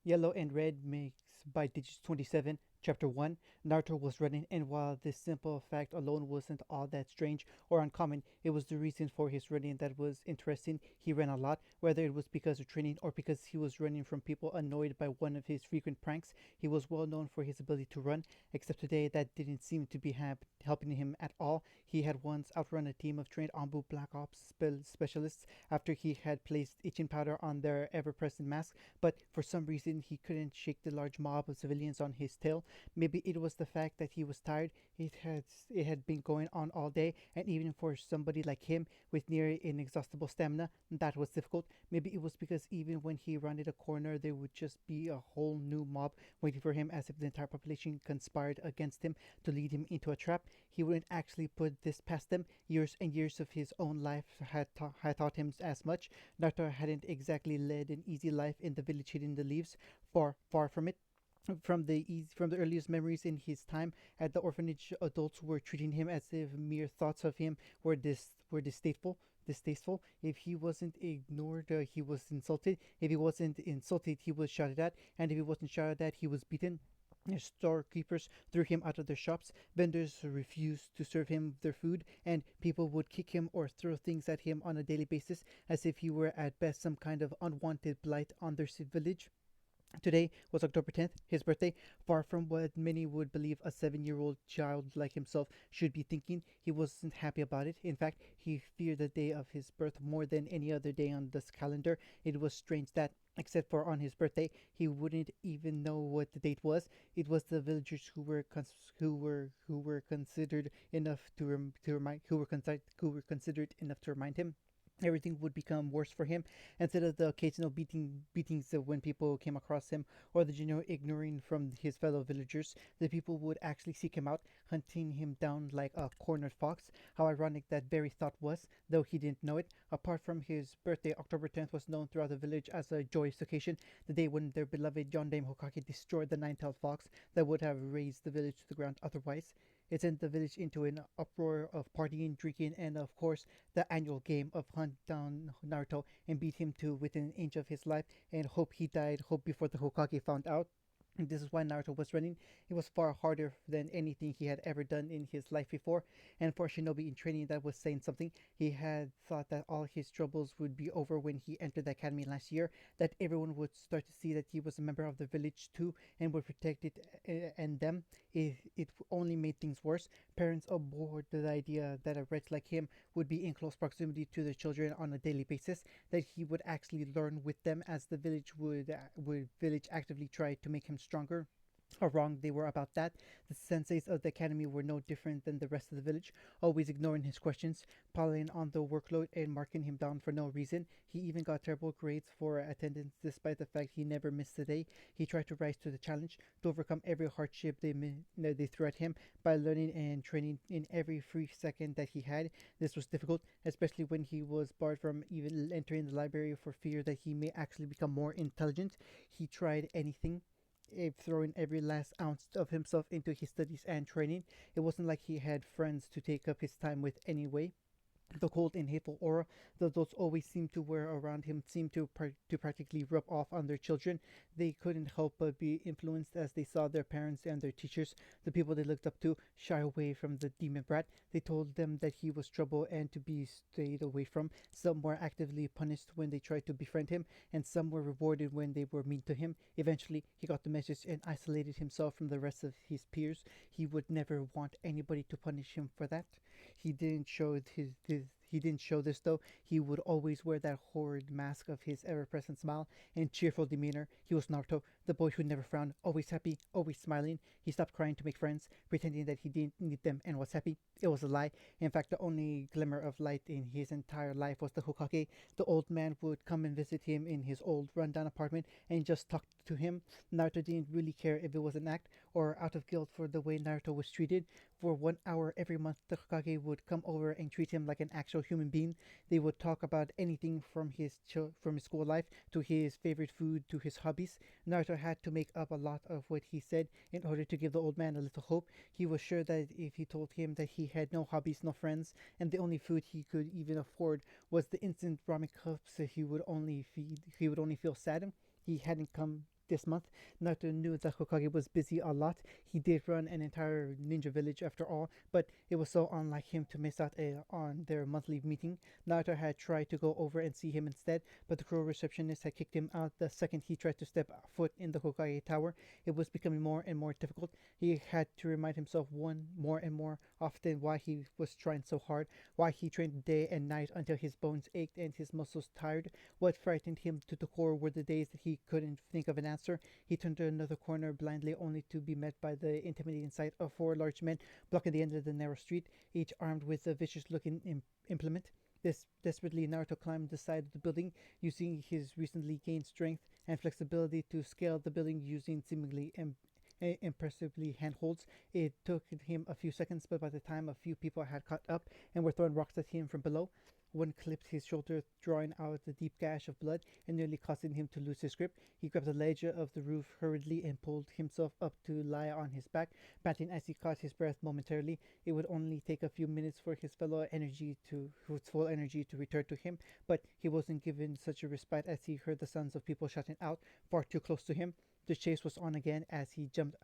Yellow and Red makes by Digits 27, Chapter 1. Naruto was running, and while this simple fact alone wasn't all that strange or uncommon, it was the reason for his running that was interesting. He ran a lot, whether it was because of training or because he was running from people annoyed by one of his frequent pranks. He was well known for his ability to run, except today that didn't seem to be helping him at all. He had once outrun a team of trained Ambu Black Ops specialists after he had placed itching powder on their ever present mask, but for some reason he couldn't shake the large mob of civilians on his tail. Maybe it was the fact that he was tired. It had been going on all day, and even for somebody like him with near inexhaustible stamina, that was difficult. Maybe it was because even when he rounded a corner, there would just be a whole new mob waiting for him, as if the entire population conspired against him to lead him into a trap. He wouldn't actually put this past them. Years and years of his own life had taught him as much. Naruto hadn't exactly led an easy life in the village hidden in the leaves. Far, far from it. From the earliest memories in his time at the orphanage, adults were treating him as if mere thoughts of him were distasteful. If he wasn't ignored, he was insulted. If he wasn't insulted, he was shouted at, and if he wasn't shouted at, he was beaten. Storekeepers threw him out of their shops, vendors refused to serve him their food, and people would kick him or throw things at him on a daily basis as if he were at best some kind of unwanted blight on their village. Today was October 10th, his birthday. Far from what many would believe a 7-year-old child like himself should be thinking, he wasn't happy about it. In fact, he feared the day of his birth more than any other day on this calendar. It was strange that, except for on his birthday, he wouldn't even know what the date was. It was the villagers who were considered enough to remind who were considered enough to remind him. Everything would become worse for him. Instead of the occasional beatings when people came across him, or the general ignoring from his fellow villagers, the people would actually seek him out, hunting him down like a cornered fox. How ironic that very thought was, though he didn't know it. Apart from his birthday, October 10th was known throughout the village as a joyous occasion, the day when their beloved Yondaime Hokage destroyed the nine-tailed fox that would have razed the village to the ground otherwise. It sent the village into an uproar of partying, drinking, and of course the annual game of hunt down Naruto and beat him to within an inch of his life and hope he died, hope before the Hokage found out. This is why Naruto was running. It was far harder than anything he had ever done in his life before, and for a shinobi in training, that was saying something. He had thought that all his troubles would be over when he entered the academy last year, that everyone would start to see that he was a member of the village too and would protect it and them. It only made things worse. Parents abhorred the idea that a wretch like him would be in close proximity to their children on a daily basis, that he would actually learn with them as the village actively tried to make him stronger. How wrong they were about that. The senseis of the academy were no different than the rest of the village, always ignoring his questions, piling on the workload, and marking him down for no reason. He even got terrible grades for attendance despite the fact he never missed a day. He tried to rise to the challenge, to overcome every hardship they threw at him by learning and training in every free second that he had. This was difficult, especially when he was barred from even entering the library for fear that he may actually become more intelligent. He tried anything, throwing every last ounce of himself into his studies and training. It wasn't like he had friends to take up his time with anyway. The cold and hateful aura the adults always seemed to wear around him seemed to practically rub off on their children. They couldn't help but be influenced as they saw their parents and their teachers, the people they looked up to, shy away from the demon brat. They told them that he was trouble and to be stayed away from. Some were actively punished when they tried to befriend him, and some were rewarded when they were mean to him. Eventually, he got the message and isolated himself from the rest of his peers. He would never want anybody to punish him for that. He didn't show he didn't show this though. He would always wear that horrid mask of his ever present smile and cheerful demeanor. He was Naruto, the boy who never frowned, always happy, always smiling. He stopped crying to make friends, pretending that he didn't need them and was happy. It was a lie. In fact, the only glimmer of light in his entire life was the Hokage. The old man would come and visit him in his old rundown apartment and just talk to him. Naruto didn't really care if it was an act or out of guilt for the way Naruto was treated. For 1 hour every month, the Hokage would come over and treat him like an actual human being. They would talk about anything from from his school life to his favorite food to his hobbies. Naruto had to make up a lot of what he said in order to give the old man a little hope. He was sure that if he told him that he had no hobbies, no friends, and the only food he could even afford was the instant ramen cups, he would only feel sad. He hadn't come this month. Naruto knew that Hokage was busy a lot. He did run an entire ninja village after all, but it was so unlike him to miss out on their monthly meeting. Naruto had tried to go over and see him instead, but the cruel receptionist had kicked him out the second he tried to step foot in the Hokage Tower. It was becoming more and more difficult. He had to remind himself more and more often why he was trying so hard, why he trained day and night until his bones ached and his muscles tired. What frightened him to the core were the days that he couldn't think of an answer. He turned to another corner blindly, only to be met by the intimidating sight of four large men blocking the end of the narrow street, each armed with a vicious-looking implement. Desperately, Naruto climbed the side of the building, using his recently gained strength and flexibility to scale the building using seemingly impressively handholds. It took him a few seconds, but by the time a few people had caught up and were throwing rocks at him from below, one clipped his shoulder, drawing out a deep gash of blood and nearly causing him to lose his grip. He grabbed the ledge of the roof hurriedly and pulled himself up to lie on his back, panting as he caught his breath momentarily. It would only take a few minutes for his full energy to return to him, but he wasn't given such a respite as he heard the sounds of people shouting out far too close to him. The chase was on again as he jumped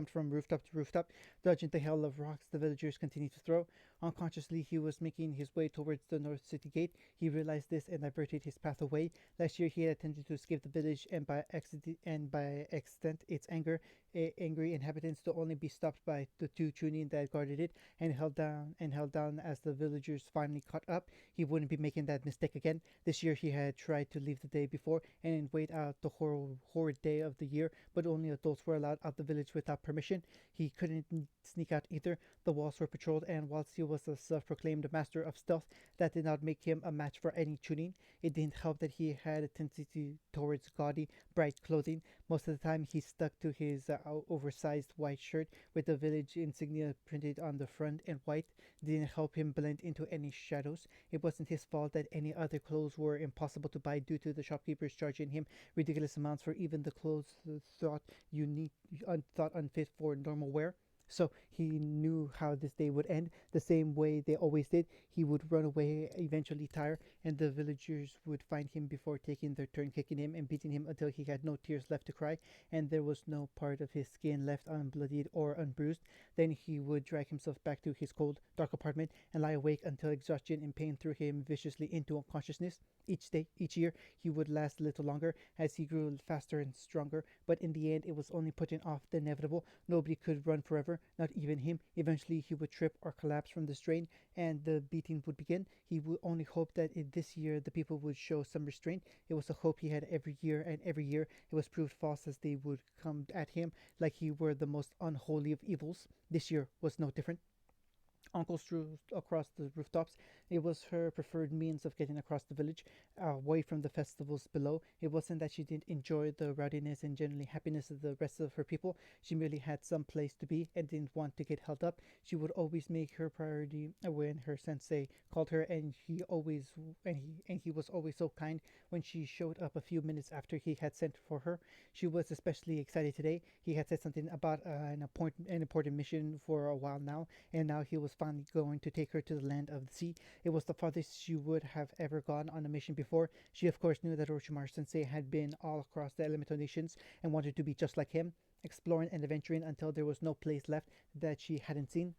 from rooftop to rooftop, dodging the hail of rocks the villagers continued to throw. Unconsciously, he was making his way towards the North City Gate. He realized this and diverted his path away. Last year, he had attempted to escape the village, and by extent, its angry inhabitants to only be stopped by the two Chunin that guarded it and held down as the villagers finally caught up. He wouldn't be making that mistake again. This year, he had tried to leave the day before and wait out the horrid day of the year, but only adults were allowed out the village without permission. He couldn't sneak out either. The walls were patrolled, and whilst he was a self-proclaimed master of stealth, that did not make him a match for any Chunin. It didn't help that he had a tendency towards gaudy, bright clothing. Most of the time, he stuck to his oversized white shirt with the village insignia printed on the front in white. Didn't help him blend into any shadows. It wasn't his fault that any other clothes were impossible to buy due to the shopkeepers charging him ridiculous amounts for even the clothes thought unfit for normal wear. So he knew how this day would end, the same way they always did. He would run away, eventually tire, and the villagers would find him before taking their turn kicking him and beating him until he had no tears left to cry, and there was no part of his skin left unbloodied or unbruised. Then he would drag himself back to his cold, dark apartment and lie awake until exhaustion and pain threw him viciously into unconsciousness. Each year, he would last a little longer as he grew faster and stronger, but in the end, it was only putting off the inevitable. Nobody could run forever, not even him. Eventually, he would trip or collapse from the strain, and the beating would begin. He would only hope that this year the people would show some restraint. It was a hope he had every year, and every year it was proved false as they would come at him like he were the most unholy of evils. This year was no different. Uncle strewn across the rooftops. It was her preferred means of getting across the village, away from the festivals below. It wasn't that she didn't enjoy the rowdiness and generally happiness of the rest of her people. She merely had some place to be and didn't want to get held up. She would always make her priority when her sensei called her, and he was always so kind when she showed up a few minutes after he had sent for her. She was especially excited today. He had said something about an important mission for a while now, and now he was finally going to take her to the land of the sea. It was the farthest she would have ever gone on a mission before. She of course knew that Orochimaru sensei had been all across the elemental nations and wanted to be just like him, exploring and adventuring until there was no place left that she hadn't seen.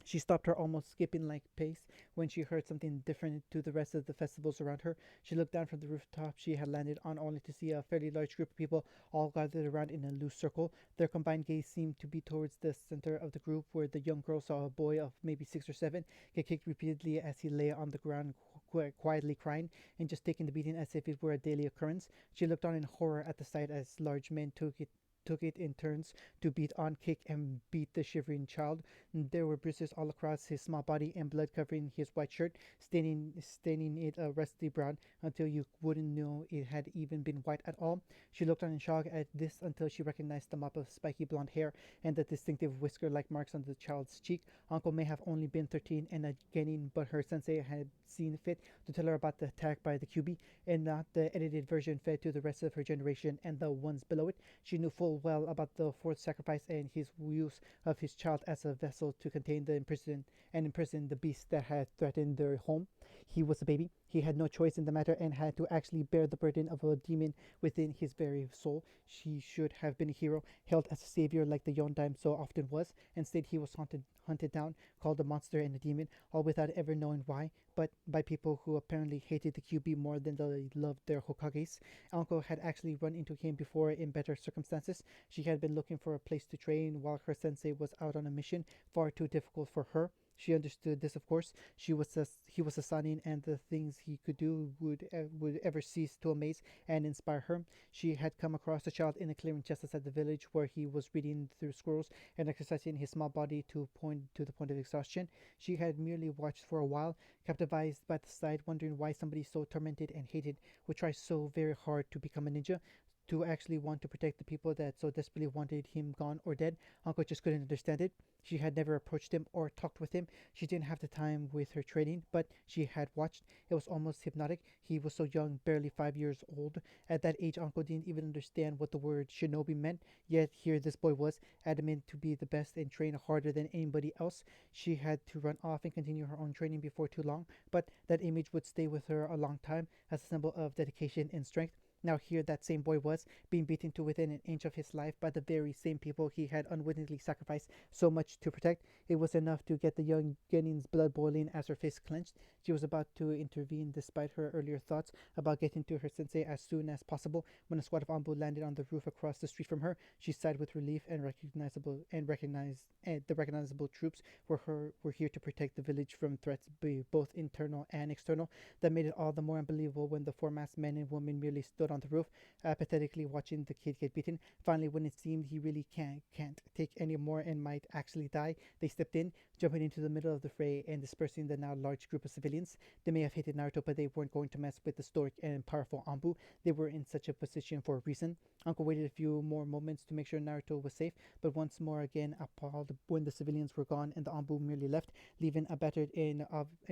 She stopped her almost skipping like pace when she heard something different to the rest of the festivals around her. She looked down from the rooftop she had landed on only to see a fairly large group of people all gathered around in a loose circle. Their combined gaze seemed to be towards the center of the group, where the young girl saw a boy of maybe 6 or 7 get kicked repeatedly as he lay on the ground quietly crying and just taking the beating as if it were a daily occurrence. She looked on in horror at the sight as large men took it in turns to beat on, kick, and beat the shivering child. There were bruises all across his small body and blood covering his white shirt, staining it a rusty brown until you wouldn't know it had even been white at all. She looked on in shock at this until she recognized the mop of spiky blonde hair and the distinctive whisker-like marks on the child's cheek. Uncle may have only been 13 and a genin, but her sensei had seen fit to tell her about the attack by the QB and not the edited version fed to the rest of her generation and the ones below it. She knew full well about the fourth sacrifice and his use of his child as a vessel to contain the imprison the beast that had threatened their home. He was a baby. He had no choice in the matter and had to actually bear the burden of a demon within his very soul. She should have been a hero, hailed as a savior like the Yondaime so often was. Instead, he was hunted down, called a monster and a demon, all without ever knowing why, but by people who apparently hated the QB more than they loved their Hokages. Anko had actually run into him before in better circumstances. She had been looking for a place to train while her sensei was out on a mission far too difficult for her. She understood this, of course. He was a Sanin, and the things he could do would ever cease to amaze and inspire her. She had come across a child in a clearing just outside the village where he was reading through scrolls and exercising his small body to the point of exhaustion. She had merely watched for a while, captivated by the sight, wondering why somebody so tormented and hated would try so very hard to become a ninja. To actually want to protect the people that so desperately wanted him gone or dead. Uncle just couldn't understand it. She had never approached him or talked with him. She didn't have the time with her training, but she had watched. It was almost hypnotic. He was so young, barely 5 years old. At that age, Uncle didn't even understand what the word shinobi meant. Yet here this boy was, adamant to be the best and train harder than anybody else. She had to run off and continue her own training before too long, but that image would stay with her a long time as a symbol of dedication and strength. Now here that same boy was, being beaten to within an inch of his life by the very same people he had unwittingly sacrificed so much to protect. It was enough to get the young Genin's blood boiling as her fist clenched. She was about to intervene despite her earlier thoughts about getting to her sensei as soon as possible when a squad of Ambu landed on the roof across the street from her. She sighed with relief and the recognizable troops were here to protect the village from threats both internal and external. That made it all the more unbelievable when the four masked men and women merely stood on the roof, apathetically watching the kid get beaten. Finally, when it seemed he really can't take any more and might actually die, they stepped in, jumping into the middle of the fray and dispersing the now large group of civilians. They may have hated Naruto, but they weren't going to mess with the stoic and powerful Ambu. They were in such a position for a reason. Uncle waited a few more moments to make sure Naruto was safe, but once more again appalled when the civilians were gone and the Ambu merely left, leaving a battered and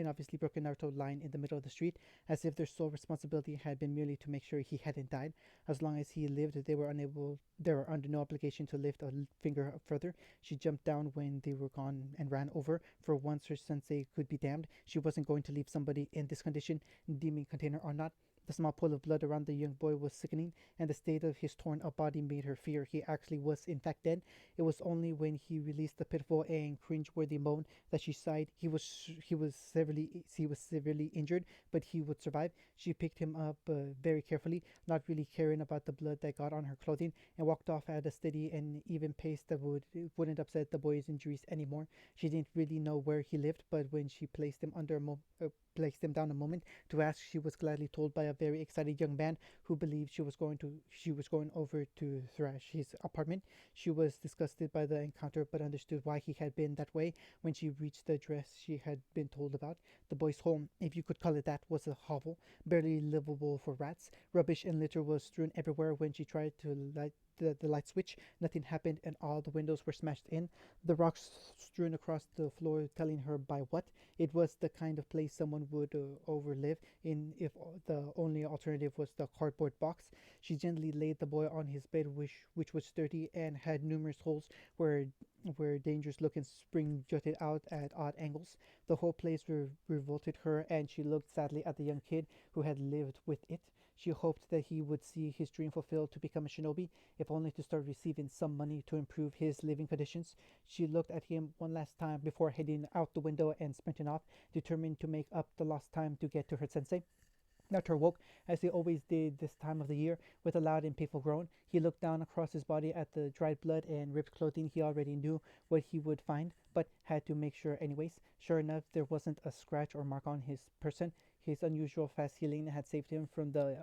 obviously broken Naruto lying in the middle of the street, as if their sole responsibility had been merely to make sure he hadn't died. As long as he lived, they were under no obligation to lift a finger further. She jumped down when they were gone and ran over. For once, her sensei could be damned. She wasn't going to leave somebody in this condition, demon container or not. The small pool of blood around the young boy was sickening, and the state of his torn up body made her fear he actually was in fact dead. It was only when he released the pitiful and cringe-worthy moan that she sighed. He was severely injured, but he would survive. She picked him up very carefully, not really caring about the blood that got on her clothing, and walked off at a steady and even pace that wouldn't upset the boy's injuries anymore. She didn't really know where he lived, but when she placed him down a moment to ask, she was gladly told by a very excited young man who believed she was going over to thrash his apartment. She was disgusted by the encounter, but understood why he had been that way when she reached the address she had been told about. The boy's home, if you could call it that, was a hovel, barely livable for rats. Rubbish and litter was strewn everywhere. When she tried to light the light switch, nothing happened, and all the windows were smashed in. The rocks strewn across the floor telling her by what. It was the kind of place someone would overlive in if the only alternative was the cardboard box. She gently laid the boy on his bed, which was sturdy and had numerous holes where dangerous looking spring jutted out at odd angles. The whole place revolted her, and she looked sadly at the young kid who had lived with it. She hoped that he would see his dream fulfilled to become a shinobi, if only to start receiving some money to improve his living conditions. She looked at him one last time before heading out the window and sprinting off, determined to make up the lost time to get to her sensei. Naruto woke, as he always did this time of the year, with a loud and painful groan. He looked down across his body at the dried blood and ripped clothing. He already knew what he would find, but had to make sure anyways. Sure enough, there wasn't a scratch or mark on his person. His unusual fast healing had saved him from the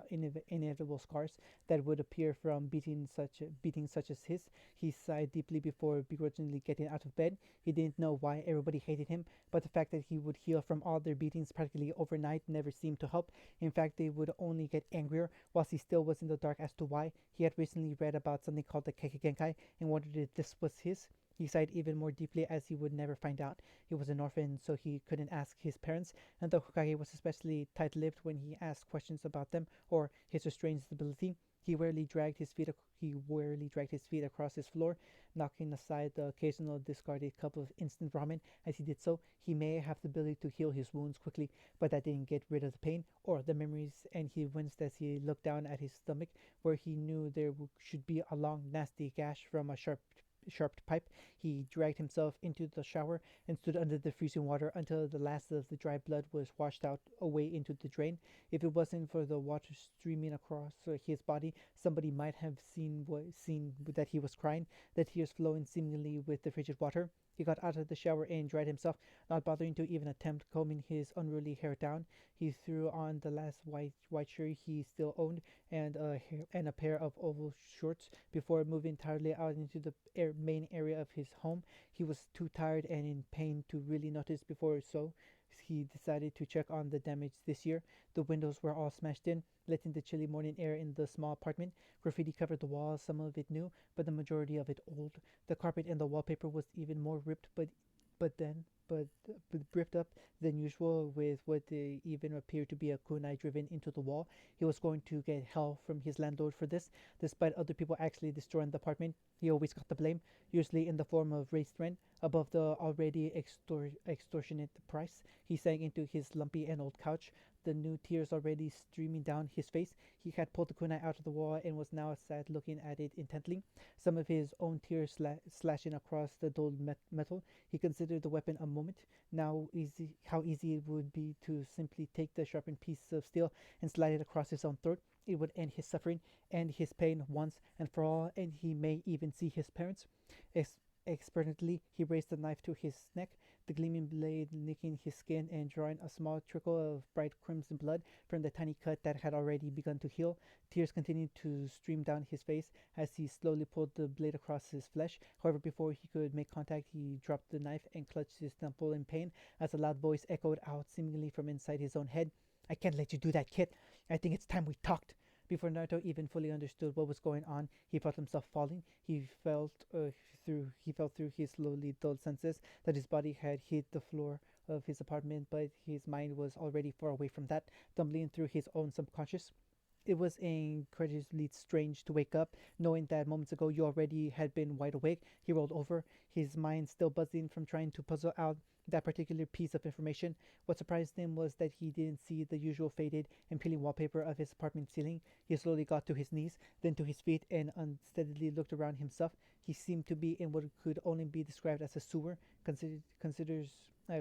inevitable scars that would appear from beating such as his. He sighed deeply before begrudgingly getting out of bed. He didn't know why everybody hated him, but the fact that he would heal from all their beatings practically overnight never seemed to help. In fact, they would only get angrier, whilst he still was in the dark as to why. He had recently read about something called the Kekigenkai and wondered if this was his. He sighed even more deeply as he would never find out. He was an orphan, so he couldn't ask his parents, and the Hokage was especially tight-lipped when he asked questions about them or his restrained stability. He warily dragged his feet across his floor, knocking aside the occasional discarded cup of instant ramen. As he did so, he may have the ability to heal his wounds quickly, but that didn't get rid of the pain or the memories, and he winced as he looked down at his stomach, where he knew there should be a long, nasty gash from a sharp pipe. He dragged himself into the shower and stood under the freezing water until the last of the dry blood was washed out away into the drain. If it wasn't for the water streaming across his body, somebody might have seen that he was crying, the tears flowing seemingly with the frigid water. He got out of the shower and dried himself, not bothering to even attempt combing his unruly hair down. He threw on the last white shirt he still owned and a pair of oval shorts before moving tiredly out into the main area of his home. He was too tired and in pain to really notice before, so he decided to check on the damage this year. The windows were all smashed in, letting the chilly morning air in the small apartment. Graffiti covered the walls, some of it new, but the majority of it old. The carpet and the wallpaper was even more ripped, but then but, but ripped up than usual, with what even appeared to be a kunai driven into the wall. He was going to get hell from his landlord for this, despite other people actually destroying the apartment. He always got the blame, usually in the form of raised rent above the already extortionate price. He sank into his lumpy and old couch, the new tears already streaming down his face. He had pulled the kunai out of the wall and was now sad looking at it intently, some of his own tears slashing across the dulled metal. He considered the weapon a moment. How easy it would be to simply take the sharpened piece of steel and slide it across his own throat. It would end his suffering, end his pain once and for all, and he may even see his parents. Ex- Expertly, he raised the knife to his neck, the gleaming blade nicking his skin and drawing a small trickle of bright crimson blood from the tiny cut that had already begun to heal. Tears continued to stream down his face as he slowly pulled the blade across his flesh. However, before he could make contact, he dropped the knife and clutched his temple in pain as a loud voice echoed out seemingly from inside his own head. I can't let you do that, kid. I think it's time we talked. Before Naruto even fully understood what was going on, he felt himself falling. He felt through his slowly dulled senses that his body had hit the floor of his apartment, but his mind was already far away from that, tumbling through his own subconscious. It was incredibly strange to wake up, knowing that moments ago you already had been wide awake. He rolled over, his mind still buzzing from trying to puzzle out that particular piece of information. What surprised him was that he didn't see the usual faded and peeling wallpaper of his apartment ceiling. He slowly got to his knees, then to his feet, and unsteadily looked around himself. He seemed to be in what could only be described as a sewer. Considers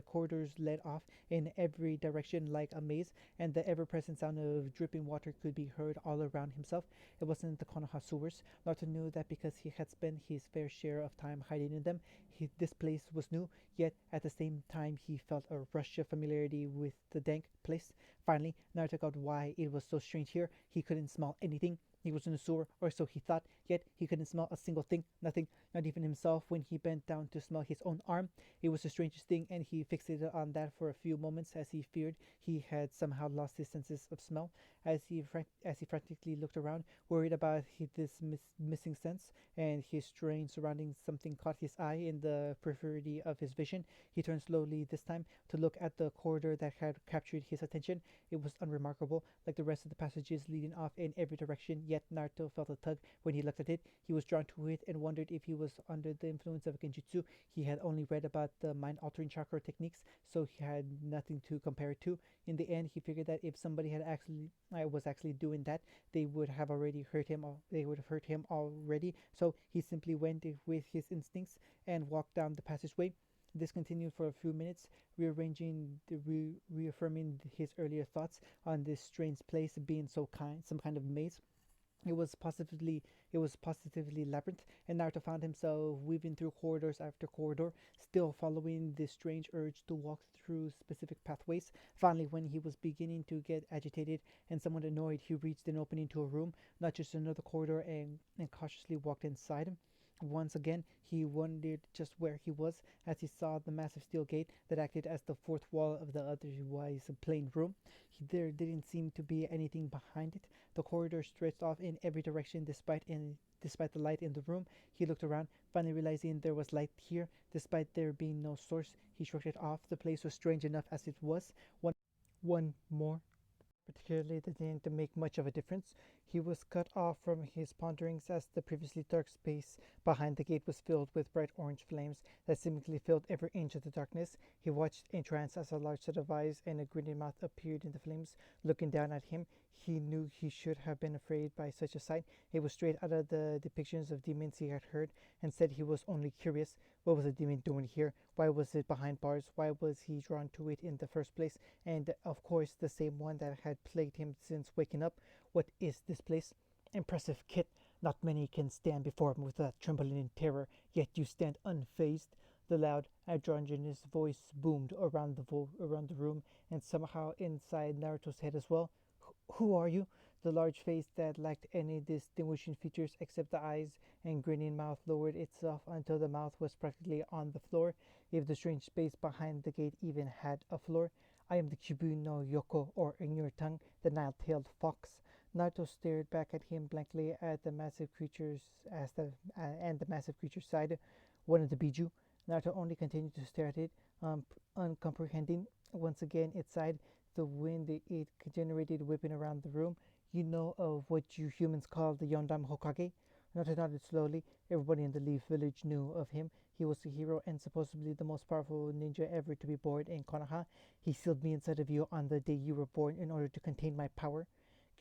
corridors led off in every direction like a maze, and the ever-present sound of dripping water could be heard all around himself. It wasn't the Konoha sewers. Naruto knew that because he had spent his fair share of time hiding in them. This place was new, yet at the same time he felt a rush of familiarity with the dank place. Finally, Naruto got why it was so strange here. He couldn't smell anything. He was in a sewer, or so he thought, yet he couldn't smell a single thing, nothing, not even himself when he bent down to smell his own arm. It was the strangest thing, and he fixated on that for a few moments as he feared he had somehow lost his senses of smell. As he frantically looked around, worried about missing sense, and his strange surroundings, something caught his eye in the periphery of his vision. He turned slowly this time to look at the corridor that had captured his attention. It was unremarkable, like the rest of the passages leading off in every direction, yet Naruto felt a tug when he looked at it. He was drawn to it and wondered if he was under the influence of genjutsu. He had only read about the mind-altering chakra techniques, so he had nothing to compare it to. In the end, he figured that if somebody had actually was actually doing that, they would have already hurt him. They would have hurt him already. So he simply went with his instincts and walked down the passageway. This continued for a few minutes, reaffirming his earlier thoughts on this strange place being some kind of maze. It was positively it was positively labyrinth, and Naruto found himself weaving through corridors after corridor, still following this strange urge to walk through specific pathways. Finally, when he was beginning to get agitated and somewhat annoyed, he reached an opening to a room, not just another corridor, and cautiously walked inside. Once again, he wondered just where he was as he saw the massive steel gate that acted as the fourth wall of the otherwise plain room. There didn't seem to be anything behind it. The corridor stretched off in every direction despite the light in the room. He looked around, finally realizing there was light here, despite there being no source. He shrugged it off. The place was strange enough as it was. One more particularly that didn't make much of a difference. He was cut off from his ponderings as the previously dark space behind the gate was filled with bright orange flames that seemingly filled every inch of the darkness. He watched entranced as a large set of eyes and a grinning mouth appeared in the flames, looking down at him. He knew he should have been afraid by such a sight. It was straight out of the depictions of demons he had heard, and said he was only curious. What was the demon doing here? Why was it behind bars? Why was he drawn to it in the first place? And of course, the same one that had plagued him since waking up. What is this place? Impressive, Kit. Not many can stand before him without trembling in terror, yet you stand unfazed. The loud, androgynous voice boomed around the room, and somehow inside Naruto's head as well. Who are you? The large face that lacked any distinguishing features except the eyes and grinning mouth lowered itself until the mouth was practically on the floor, if the strange space behind the gate even had a floor. I am the Kibu no Yoko, or in your tongue, the Nile-tailed fox. Naruto stared back at him blankly at the massive creatures as the and the massive creature's side. One of the Biju. Naruto only continued to stare at it, uncomprehending. Once again, its side, the wind it generated whipping around the room. You know of what you humans call the Yondam Hokage? Naruto nodded slowly. Everybody in the Leaf Village knew of him. He was a hero and supposedly the most powerful ninja ever to be born in Konoha. He sealed me inside of you on the day you were born in order to contain my power.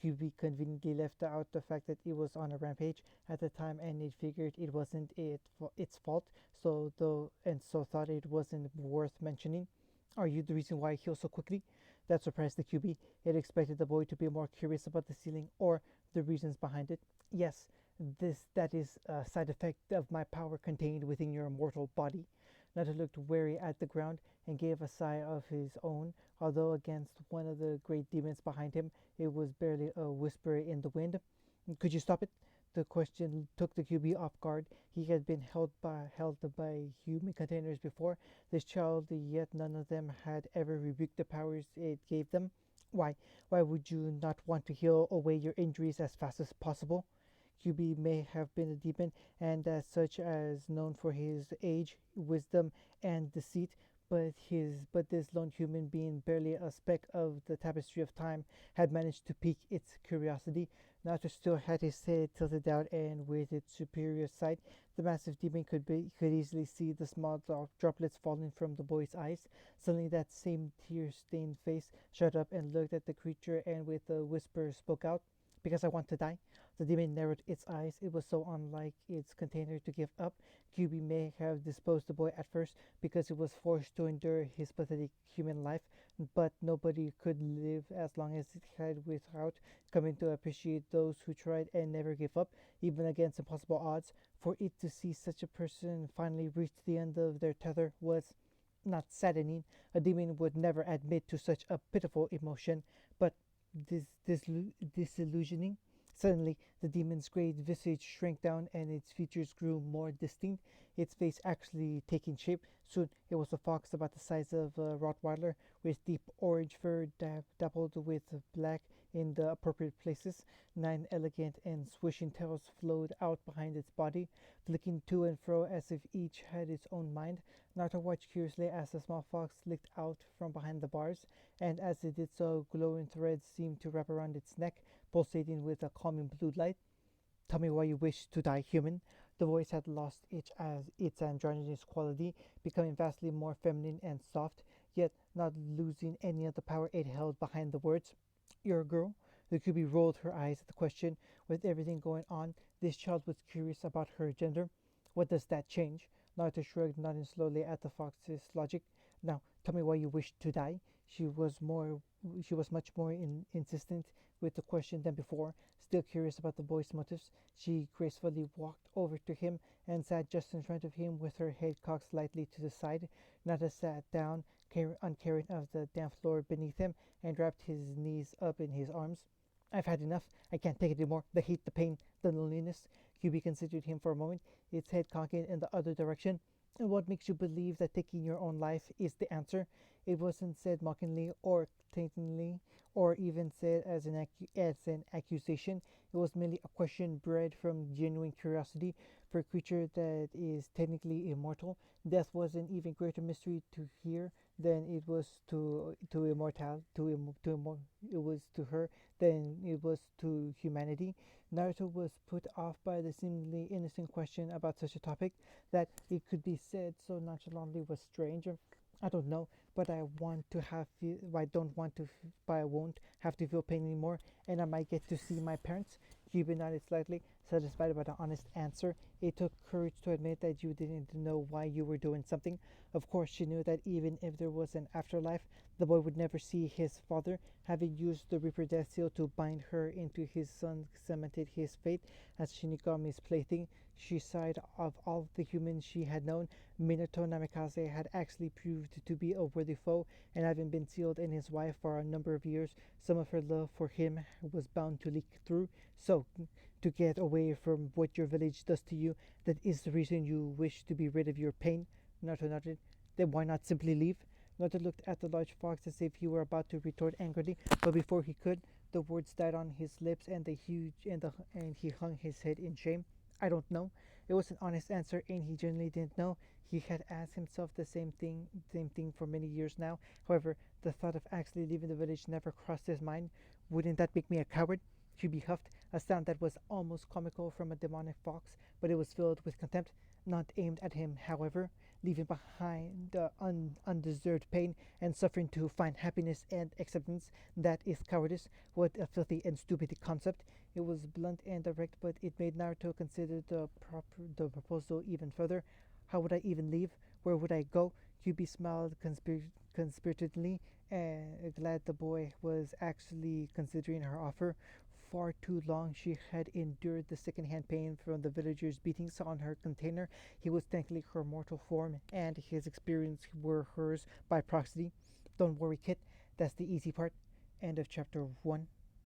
QB conveniently left out the fact that it was on a rampage at the time, and it figured it wasn't its fault, so thought it wasn't worth mentioning. Are you the reason why I heal so quickly? That surprised the QB. It expected the boy to be more curious about the ceiling or the reasons behind it. Yes, that is a side effect of my power contained within your immortal body. Nato looked wary at the ground and gave a sigh of his own, although against one of the great demons behind him, it was barely a whisper in the wind. Could you stop it? The question took the QB off guard. He had been held by human containers before. This child, yet none of them had ever rebuked the powers it gave them. Why? Why would you not want to heal away your injuries as fast as possible? QB may have been a demon, and as such as known for his age, wisdom, and deceit, but this lone human being, barely a speck of the tapestry of time, had managed to pique its curiosity. Naruto still had his head tilted down, and with its superior sight, the massive demon could easily see the small droplets falling from the boy's eyes. Suddenly, that same tear-stained face shut up and looked at the creature, and with a whisper spoke out, "Because I want to die." The demon narrowed its eyes. It was so unlike its container to give up. QB may have disposed the boy at first because it was forced to endure his pathetic human life, but nobody could live as long as it had without coming to appreciate those who tried and never gave up, even against impossible odds. For it to see such a person finally reach the end of their tether was not saddening. A demon would never admit to such a pitiful emotion, but disillusioning. Suddenly, the demon's great visage shrank down and its features grew more distinct, its face actually taking shape. Soon, it was a fox about the size of a Rottweiler, with deep orange fur dappled with black in the appropriate places. 9 elegant and swishing tails flowed out behind its body, flicking to and fro as if each had its own mind. Naruto watched curiously as the small fox licked out from behind the bars, and as it did so, glowing threads seemed to wrap around its neck, pulsating with a calming blue light. Tell me why you wish to die, human. The voice had lost its androgynous quality, becoming vastly more feminine and soft, yet not losing any of the power it held behind the words. You're a girl? The QB rolled her eyes at the question. With everything going on, this child was curious about her gender. What does that change? Naruto shrugged, nodding slowly at the fox's logic. Now, tell me why you wish to die. She was more. She was much more insistent with the question than before. Still curious about the boy's motives, she gracefully walked over to him and sat just in front of him with her head cocked slightly to the side. Nada sat down, uncaring of the damp floor beneath him, and wrapped his knees up in his arms. I've had enough. I can't take it anymore. The hate, the pain, the loneliness. QB considered him for a moment, its head cocking in the other direction. And what makes you believe that taking your own life is the answer? It wasn't said mockingly or tauntingly, or even said as an accusation. It was merely a question bred from genuine curiosity. For a creature that is technically immortal, death was an even greater mystery to hear then it was to immortal it was to her, then it was to humanity. Naruto was put off by the seemingly innocent question about such a topic that it could be said so nonchalantly was strange. I don't know, but I don't want to, but I won't have to feel pain anymore, and I might get to see my parents. Yubi nodded slightly, satisfied by the honest answer. It took courage to admit that you didn't know why you were doing something. Of course, she knew that even if there was an afterlife, the boy would never see his father. Having used the Reaper Death Seal to bind her into his son cemented his fate as Shinigami's plaything. She sighed. Of all the humans she had known, Minato Namikaze had actually proved to be a worthy foe, and having been sealed in his wife for a number of years, some of her love for him was bound to leak through. So, to get away from what your village does to you, that is the reason you wish to be rid of your pain? Naruto nodded. Then why not simply leave? Naruto looked at the large fox as if he were about to retort angrily, but before he could, the words died on his lips, and and he hung his head in shame. I don't know. It was an honest answer, and he genuinely didn't know. He had asked himself the same thing for many years now. However, the thought of actually leaving the village never crossed his mind. Wouldn't that make me a coward? Phoebe huffed, a sound that was almost comical from a demonic fox, but it was filled with contempt, not aimed at him, however. Leaving behind undeserved pain and suffering to find happiness and acceptance, that is cowardice. What a filthy and stupid concept. It was blunt and direct, but it made Naruto consider the proposal even further. How would I even leave? Where would I go? Yubi smiled conspiratedly, glad the boy was actually considering her offer. Far too long she had endured the second-hand pain from the villagers' beatings on her container. He was technically her mortal form, and his experience were hers by proxy. Don't worry, kid. That's the easy part. End of chapter 1.